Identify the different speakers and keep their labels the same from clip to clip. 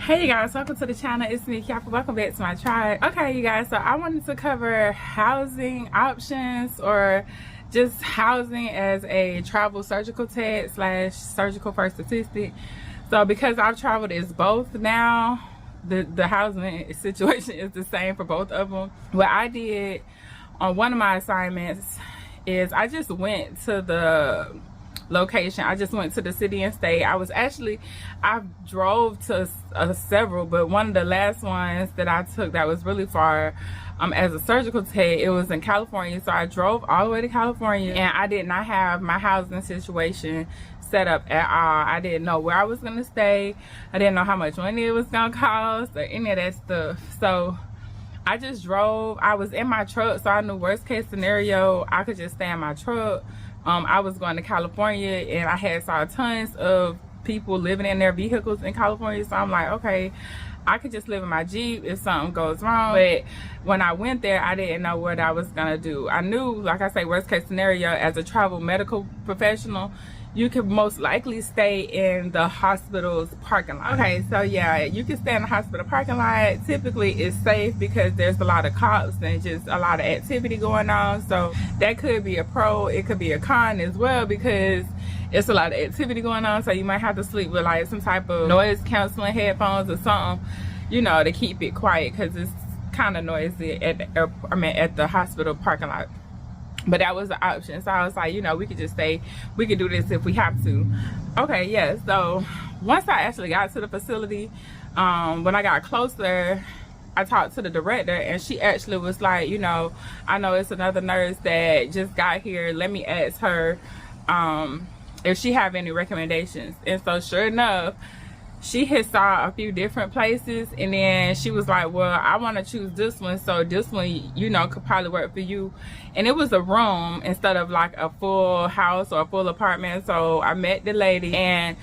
Speaker 1: Hey you guys, welcome to the channel. It's me, Keioffa. Welcome back to my tribe. Okay you guys, so I wanted to cover housing options or just housing as a travel surgical tech / surgical first assistant. So because I've traveled as both now, the housing situation is the same for both of them. What I did on one of my assignments is I just went to the location. I just went to the city and state. I drove to several, but one of the last ones that I took that was really far as a surgical tech, it was in California. So I drove all the way to California and I did not have my housing situation set up at all. I didn't know where I was gonna stay. I didn't know how much money it was gonna cost or any of that stuff. So I just drove. I was in my truck, so I knew worst case scenario I could just stay in my truck. I was going to California and I saw tons of people living in their vehicles in California, so I'm like, okay, I could just live in my Jeep if something goes wrong. But when I went there, I didn't know what I was gonna do. I knew, like I say, worst case scenario, as a travel medical professional, you could most likely stay in the hospital's parking lot. Okay, so yeah, you can stay in the hospital parking lot. Typically it's safe because there's a lot of cops and just a lot of activity going on. So that could be a pro, it could be a con as well, because it's a lot of activity going on. So you might have to sleep with like some type of noise canceling headphones or something, you know, to keep it quiet, because it's kind of noisy at the hospital parking lot. But that was the option. So I was like, you know, we could just stay, we could do this if we have to. Okay, yeah, so once I actually got to the facility, when I got closer, I talked to the director and she actually was like, you know, I know it's another nurse that just got here, let me ask her if she have any recommendations. And so sure enough, she had saw a few different places and then she was like, well, I want to choose this one, so this one, you know, could probably work for you. And it was a room instead of like a full house or a full apartment. So I met the lady and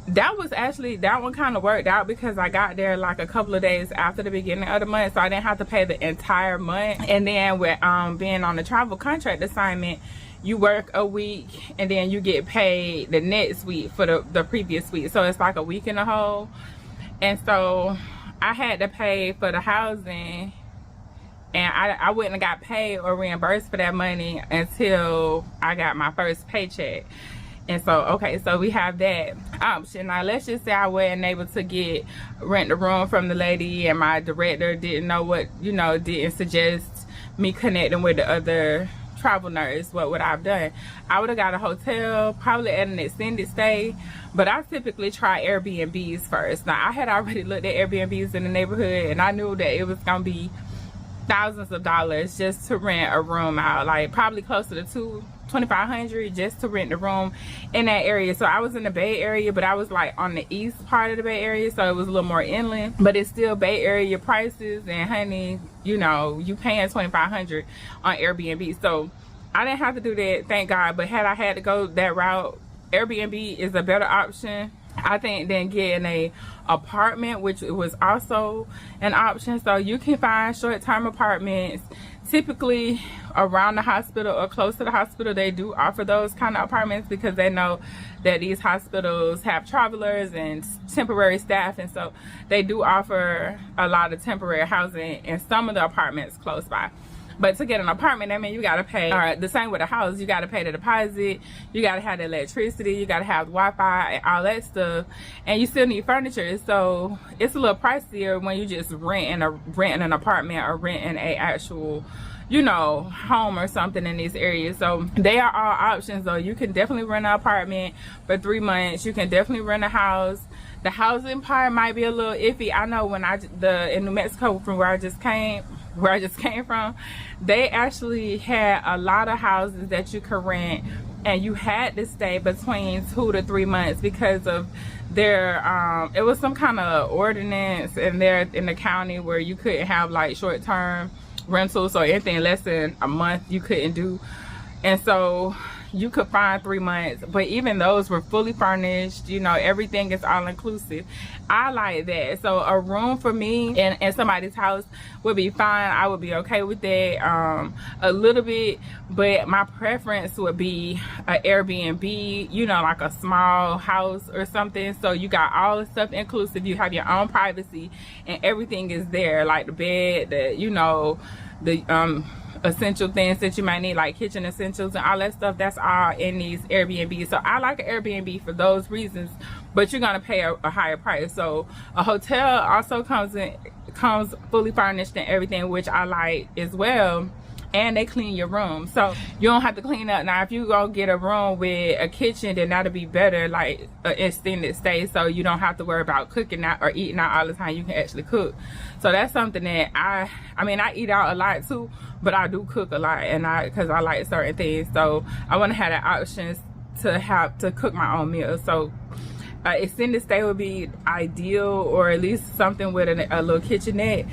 Speaker 1: that one kind of worked out because I got there like a couple of days after the beginning of the month, so I didn't have to pay the entire month. And then with being on the travel contract assignment, you work a week and then you get paid the next week for the previous week, so it's like a week in a whole. And so I had to pay for the housing and I wouldn't have got paid or reimbursed for that money until I got my first paycheck. And so okay, so we have that option. Now let's just say I wasn't able to rent the room from the lady and my director didn't know what, you know, didn't suggest me connecting with the other travel nurse. What would I have done? I would have got a hotel, probably at an extended stay, but I typically try Airbnbs first. Now I had already looked at Airbnbs in the neighborhood and I knew that it was gonna be thousands of dollars just to rent a room out, like probably closer to $2,500 just to rent the room in that area. So I was in the Bay Area, but I was like on the east part of the Bay Area, so it was a little more inland, but it's still Bay Area prices. And honey, you know, you paying $2,500 on Airbnb, so I didn't have to do that, thank God. But had I had to go that route, Airbnb is a better option, I think, than getting a apartment, which was also an option. So you can find short-term apartments typically around the hospital or close to the hospital. They do offer those kind of apartments because they know that these hospitals have travelers and temporary staff, and so they do offer a lot of temporary housing in some of the apartments close by. But to get an apartment, I mean, you gotta pay, or the same with a house, you gotta pay the deposit, you gotta have the electricity, you gotta have Wi-Fi, all that stuff, and you still need furniture. So it's a little pricier when you just renting an apartment or renting a actual, you know, home or something in these areas. So they are all options though. You can definitely rent an apartment for 3 months. You can definitely rent a house. The housing part might be a little iffy. I know when in New Mexico, from where I just came from, they actually had a lot of houses that you could rent and you had to stay between 2 to 3 months because of their it was some kind of ordinance in the county where you couldn't have like short-term rentals or anything less than a month you couldn't do. And so you could find 3 months, but even those were fully furnished. You know, everything is all inclusive. I like that. So a room for me in somebody's house would be fine. I would be okay with that, a little bit, but my preference would be an Airbnb, you know, like a small house or something. So you got all the stuff inclusive. You have your own privacy and everything is there, like the bed, the, you know, the essential things that you might need, like kitchen essentials and all that stuff. That's all in these Airbnb. So I like an Airbnb for those reasons, but you're gonna pay a higher price. So a hotel also comes fully furnished and everything, which I like as well. And they clean your room, so you don't have to clean up. Now if you go get a room with a kitchen, then that'll be better, like an extended stay, so you don't have to worry about cooking out or eating out all the time. You can actually cook. So that's something that I mean, I eat out a lot too, but I do cook a lot, and because I like certain things, so I want to have the options to cook my own meals. So extended stay would be ideal, or at least something with a little kitchenette,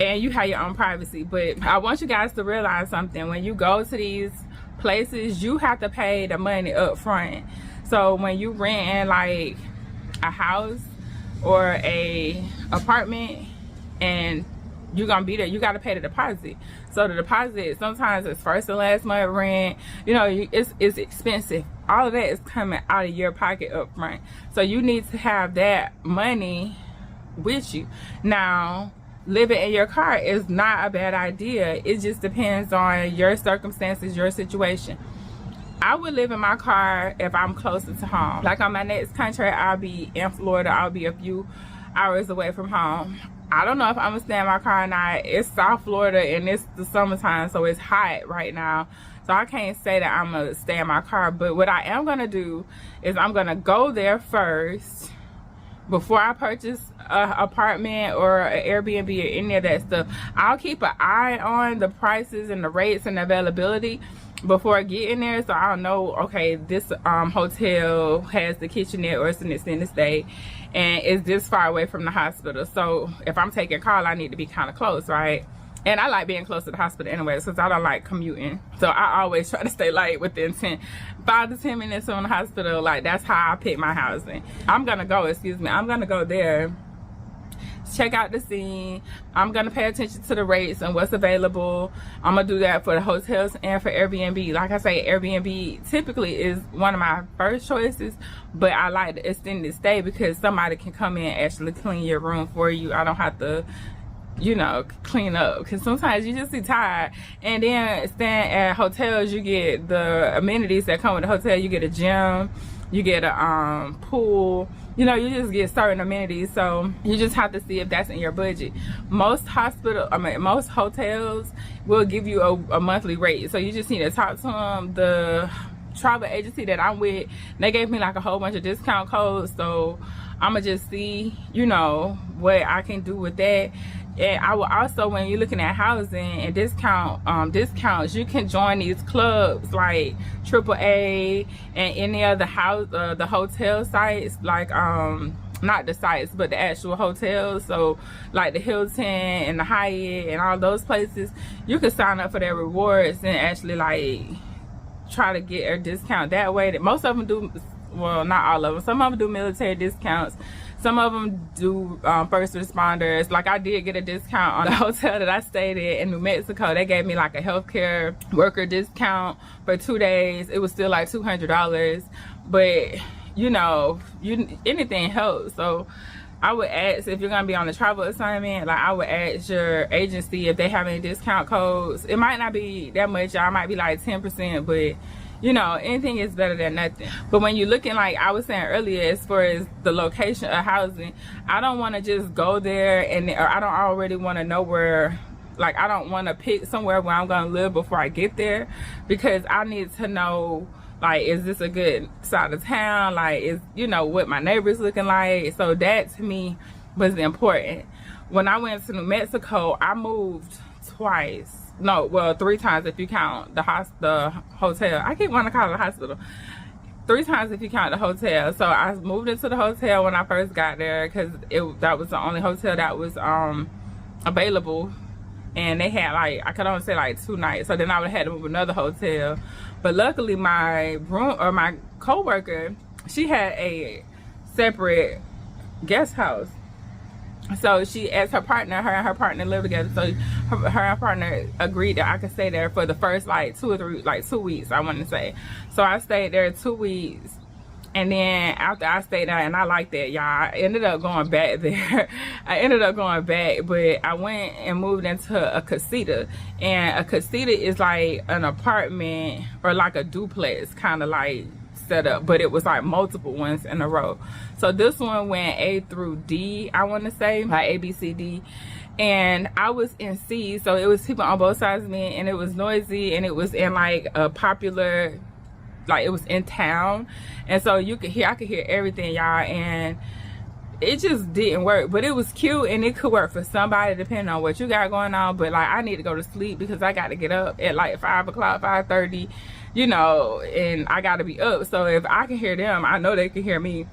Speaker 1: and you have your own privacy. But I want you guys to realize something. When you go to these places, you have to pay the money up front. So when you rent like a house or a apartment and you're gonna be there, you got to pay the deposit. So the deposit sometimes it's first and last month rent, you know, it's expensive. All of that is coming out of your pocket up front, so you need to have that money with you. Now living in your car is not a bad idea. It just depends on your circumstances, your situation. I would live in my car if I'm closer to home. Like on my next contract, I'll be in Florida. I'll be a few hours away from home. I don't know if I'm gonna stay in my car or not. It's South Florida and it's the summertime, so it's hot right now. So I can't say that I'm gonna stay in my car. But what I am gonna do is I'm gonna go there first before I purchase an apartment or an Airbnb or any of that stuff. I'll keep an eye on the prices and the rates and the availability before I get in there, so I'll know, okay, this hotel has the kitchenette or it's an extended stay and is this far away from the hospital. So if I'm taking call, I need to be kind of close, right? And I like being close to the hospital anyway, because I don't like commuting. So I always try to stay like within 5 to 10 minutes from the hospital. Like that's how I pick my housing. I'm gonna go there, check out the scene. I'm gonna pay attention to the rates and what's available. I'm gonna do that for the hotels and for Airbnb. Like I say, Airbnb typically is one of my first choices, but I like the extended stay because somebody can come in and actually clean your room for you. I don't have to, you know, clean up, because sometimes you just be tired. And then staying at hotels, you get the amenities that come with the hotel. You get a gym, you get a pool, you know, you just get certain amenities. So you just have to see if that's in your budget. Most hotels will give you a monthly rate, so you just need to talk to them. The travel agency that I'm with, they gave me like a whole bunch of discount codes, so I'm gonna just see, you know, what I can do with that. And I will also, when you're looking at housing and discounts, you can join these clubs like AAA and any other the hotel sites, like not the sites but the actual hotels. So like the Hilton and the Hyatt and all those places, you can sign up for their rewards and actually like try to get a discount that way. That most of them do, well, not all of them. Some of them do military discounts. Some of them do first responders. Like I did get a discount on the hotel that I stayed in New Mexico. They gave me like a healthcare worker discount for 2 days. It was still like $200, but you know, anything helps. So I would ask, if you're gonna be on a travel assignment, like I would ask your agency if they have any discount codes. It might not be that much. I might be like 10%, but you know, anything is better than nothing. But when you're looking, like I was saying earlier, as far as the location of housing, I don't want to just go there or I don't already want to know where, like I don't want to pick somewhere where I'm going to live before I get there, because I need to know, like, is this a good side of town? Like, is, you know, what my neighbors looking like? So that to me was important. When I went to New Mexico, I moved twice. No, well, 3 times if you count the hotel. I keep wanting to call it a hospital. 3 times if you count the hotel. So I moved into the hotel when I first got there, because that was the only hotel that was available, and they had like, I could only say like 2 nights. So then I would have had to move another hotel. But luckily my room, or my co-worker, she had a separate guest house. So she asked her partner, her and her partner live together, so her and her partner agreed that I could stay there for the first like 2 weeks, I want to say. So I stayed there 2 weeks, and then after I stayed there, and I liked that, y'all, I ended up going back there. I ended up going back, but I went and moved into a casita, and a casita is like an apartment or like a duplex kind of like setup, but it was like multiple ones in a row. So this one went A through D, I want to say, like A, B, C, D, and I was in C, so it was people on both sides of me, and it was noisy, and it was in like a popular, like it was in town, and so you could hear, I could hear everything, y'all, and it just didn't work. But it was cute, and it could work for somebody depending on what you got going on. But like, I need to go to sleep because I got to get up at like 5 o'clock, 5:30, you know, and I got to be up. So if I can hear them, I know they can hear me.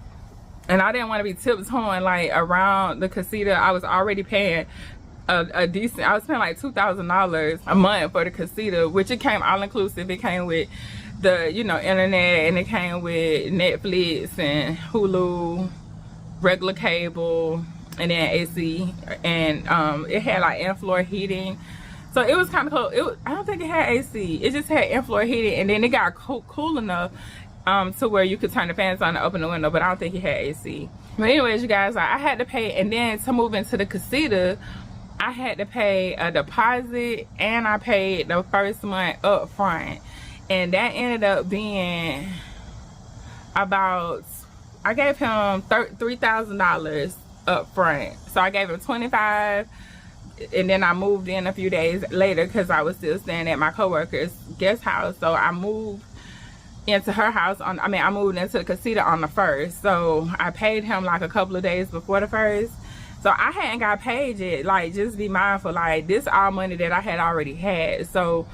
Speaker 1: And I didn't want to be tiptoeing like around the casita. I was already paying a decent, I was paying like $2,000 a month for the casita, which it came all inclusive. It came with the, you know, internet, and it came with Netflix and Hulu, regular cable, and then AC, and it had like in-floor heating. So it was kind of cool. I don't think it had AC. It just had in-floor heating, and then it got cool enough to where you could turn the fans on and open the window, but I don't think it had AC. But anyways, you guys, I had to pay, and then to move into the casita, I had to pay a deposit, and I paid the first month up front, and that ended up being about, I gave him $3,000 up front. So I gave him $25,000, and then I moved in a few days later because I was still staying at my coworker's guest house. So I moved into her house on, I moved into the casita on the 1st. So I paid him like a couple of days before the 1st. So I hadn't got paid yet. Like, just be mindful, like, this all money that I had already had. So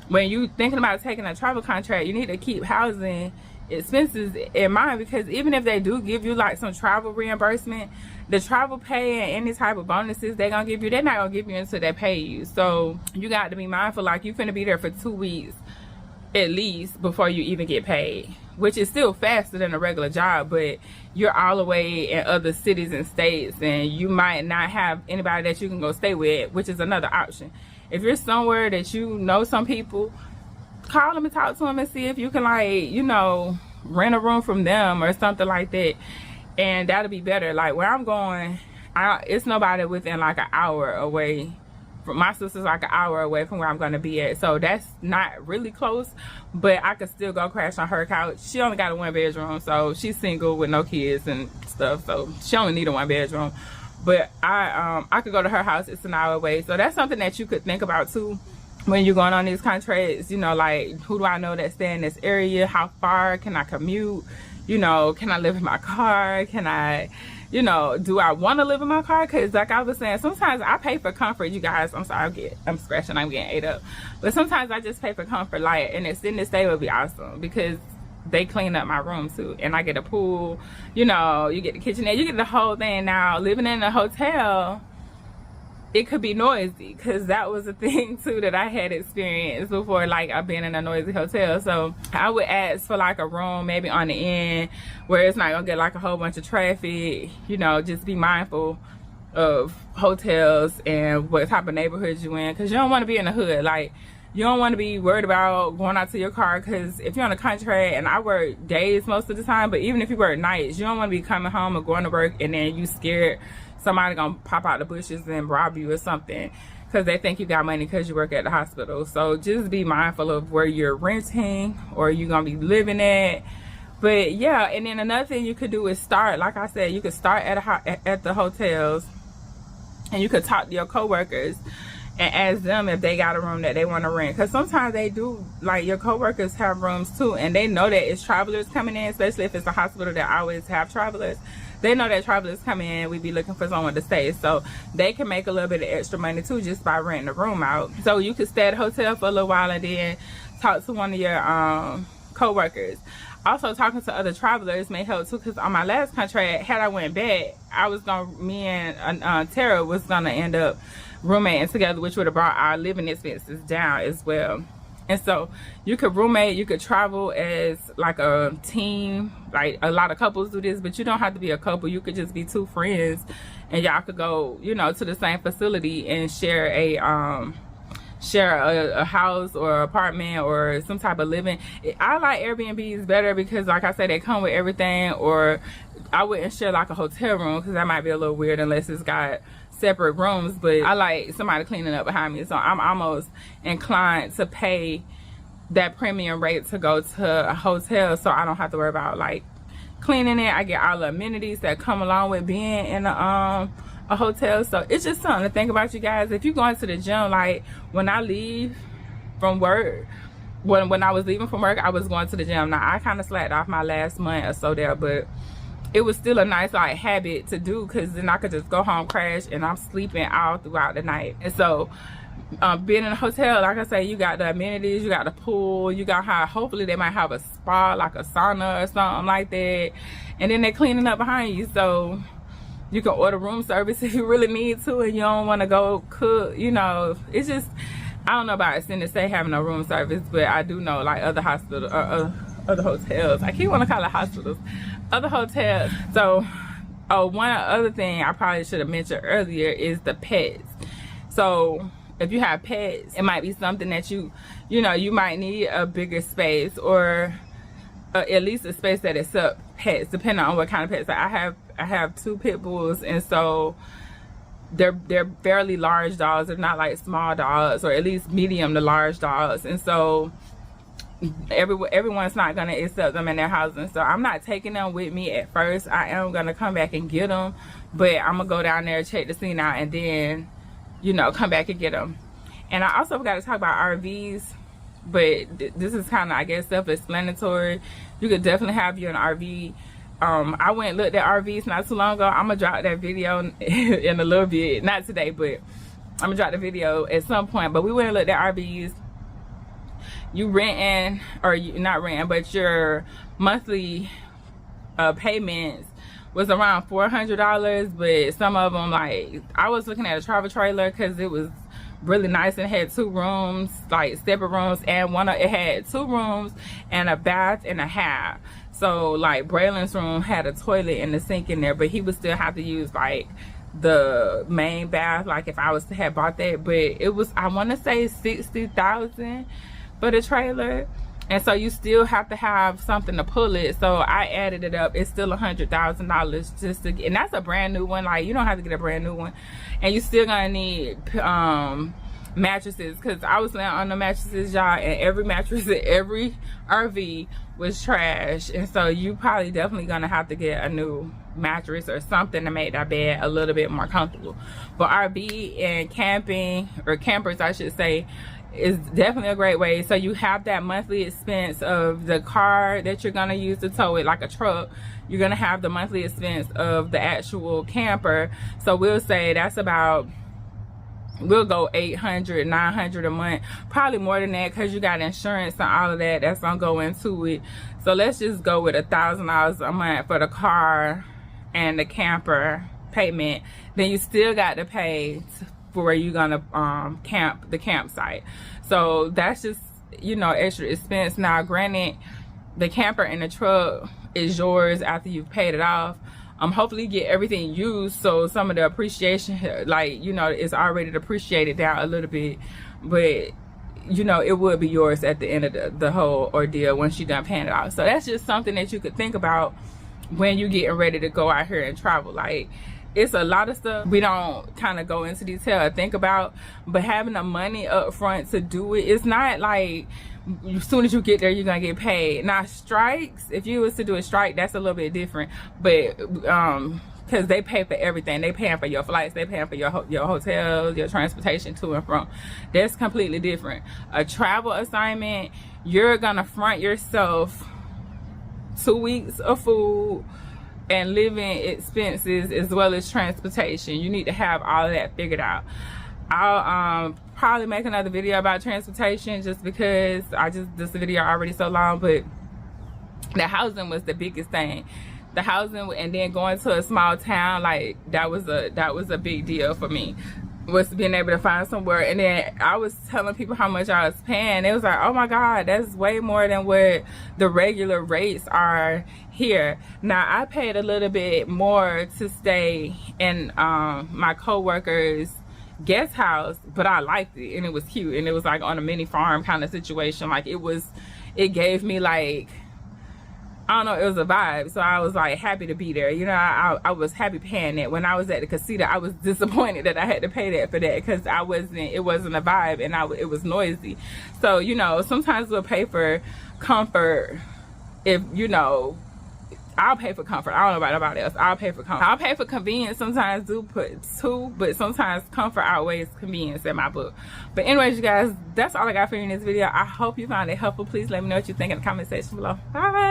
Speaker 1: when you thinking about taking a travel contract, you need to keep housing expenses in mind, because even if they do give you like some travel reimbursement, the travel pay and any type of bonuses they're gonna give you, they're not gonna give you until they pay you. So you got to be mindful, like, you're finna be there for 2 weeks at least before you even get paid, which is still faster than a regular job, but you're all the way in other cities and states, and you might not have anybody that you can go stay with, which is another option. If you're somewhere that you know some people, call them and talk to them and see if you can, like, you know, rent a room from them or something like that, and that'll be better. Like, where I'm going, it's nobody within like an hour away. My sister's like an hour away from where I'm going to be at, so that's not really close, but I could still go crash on her couch. She only got a 1-bedroom, so she's single with no kids and stuff, so she only need a 1-bedroom. But I could go to her house. It's an hour away, so that's something that you could think about too when you're going on these contracts. You know, like, who do I know that stay in this area? How far can I commute? You know, can I live in my car? Can I, you know, do I want to live in my car? Because like I was saying, sometimes I pay for comfort, you guys. I'm sorry, I'm scratching, I'm getting ate up. But sometimes I just pay for comfort. Like, an extended stay would be awesome because they clean up my room too, and I get a pool, you know, you get the kitchenette, you get the whole thing. Now, living in a hotel, it could be noisy, because that was a thing too that I had experienced before. Like, I've been in a noisy hotel, so I would ask for like a room maybe on the end where it's not gonna get like a whole bunch of traffic. You know, just be mindful of hotels and what type of neighborhoods you in, because you don't want to be in the hood. Like, you don't want to be worried about going out to your car, because if you're on a contract, and I work days most of the time, but even if you work nights, you don't want to be coming home or going to work and then you scared somebody gonna pop out the bushes and rob you or something because they think you got money because you work at the hospital. So just be mindful of where you're renting or you're gonna be living at. But yeah, and then another thing you could do is start, like I said, you could start at the hotels, and you could talk to your coworkers and ask them if they got a room that they want to rent, because sometimes they do. Like, your coworkers have rooms too, and they know that it's travelers coming in, especially if it's a hospital that always have travelers. They know that travelers come in, we be looking for someone to stay, so they can make a little bit of extra money too just by renting a room out. So you could stay at a hotel for a little while and then talk to one of your co-workers. Also, talking to other travelers may help too, because on my last contract, had I went back, me and Tara was gonna end up roommating together, which would have brought our living expenses down as well. And so you could roommate, you could travel as like a team. Like a lot of couples do this, but you don't have to be a couple. You could just be two friends and y'all could go, you know, to the same facility and share a house or apartment or some type of living. I like Airbnbs better because, like I said, they come with everything. Or I wouldn't share like a hotel room because that might be a little weird unless it's got separate rooms. But I like somebody cleaning up behind me, so I'm almost inclined to pay that premium rate to go to a hotel, so I don't have to worry about like cleaning it. I get all the amenities that come along with being in a hotel. So it's just something to think about, you guys. If you're going to the gym, like when I leave from work, when I was leaving from work, I was going to the gym. Now I kind of slacked off my last month or so there, but it was still a nice like habit to do, because then I could just go home, crash, and I'm sleeping all throughout the night. And so being in a hotel, like I say, you got the amenities, you got the pool, you got hopefully they might have a spa, like a sauna or something like that, and then they're cleaning up behind you, so you can order room service if you really need to and you don't want to go cook. You know, it's just, I don't know about Extended Stay having no room service, but I do know like other hospitals, other hotels, I keep wanting to call it hospitals, other hotels. So one other thing I probably should have mentioned earlier is the pets. So if you have pets, it might be something that you know, you might need a bigger space, or at least a space that accepts pets, depending on what kind of pets. I have 2 pit bulls, and so they're fairly large dogs. They're not like small dogs, or at least medium to large dogs, and so everyone's not gonna accept them in their housing. So I'm not taking them with me at first. I am gonna come back and get them, but I'm gonna go down there, check the scene out, and then, you know, come back and get them. And I also forgot to talk about RVs, but this is kind of, I guess, self-explanatory. You could definitely have you an RV. I went and looked at RVs not too long ago. I'm gonna drop that video in a little bit, not today, but I'm gonna drop the video at some point. But we went and looked at RVs. You renting, or you not renting, but your monthly payments was around $400, but some of them, like I was looking at a travel trailer because it was really nice and had 2 rooms, like separate rooms, and it had 2 rooms and a bath and a half. So like Braylon's room had a toilet and a sink in there, but he would still have to use like the main bath, like if I was to have bought that. But it was, I want to say $60,000 for the trailer, and so you still have to have something to pull it. So I added it up, it's still $100,000 just to get, and that's a brand new one. Like you don't have to get a brand new one, and you still gonna need mattresses, because I was laying on the mattresses, y'all, and every mattress in every RV was trash. And so you probably definitely gonna have to get a new mattress or something to make that bed a little bit more comfortable. But RV and camping, or campers I should say, is definitely a great way. So you have that monthly expense of the car that you're gonna use to tow it, like a truck. You're gonna have the monthly expense of the actual camper. So we'll say that's about, we'll go $800, $900 a month, probably more than that, because you got insurance and all of that that's gonna go into it. So let's just go with $1,000 a month for the car and the camper payment. Then you still got to pay for where you're gonna camp, the campsite. So that's just, you know, extra expense. Now granted, the camper and the truck is yours after you've paid it off. Hopefully you get everything used, so some of the appreciation, like, you know, it's already depreciated down a little bit, but you know, it would be yours at the end of the whole ordeal once you're done paying it off. So that's just something that you could think about when you're getting ready to go out here and travel. Like, it's a lot of stuff we don't kind of go into detail or think about, but having the money up front to do it, it's not like as soon as you get there you're gonna get paid. Now strikes, if you was to do a strike, that's a little bit different, but because they pay for everything. They paying for your flights, they paying for your hotels, your transportation to and from. That's completely different. A travel assignment, you're gonna front yourself 2 weeks of food and living expenses as well as transportation. You need to have all of that figured out. I'll probably make another video about transportation, just because this video already so long, but the housing was the biggest thing. The housing, and then going to a small town, like that was a big deal for me. was being able to find somewhere. And then I was telling people how much I was paying. It was like, oh my god, that's way more than what the regular rates are here. Now I paid a little bit more to stay in my co-worker's guest house, but I liked it, and it was cute, and it was like on a mini farm kind of situation. Like it gave me like, I don't know, it was a vibe. So I was like happy to be there. You know, I was happy paying it. When I was at the casita, I was disappointed that I had to pay that for that, because it wasn't a vibe, and it was noisy. So, you know, sometimes we'll pay for comfort. If, you know, I'll pay for comfort. I don't know about nobody else. I'll pay for comfort. I'll pay for convenience sometimes too, but sometimes comfort outweighs convenience in my book. But anyways, you guys, that's all I got for you in this video. I hope you found it helpful. Please let me know what you think in the comment section below. Bye.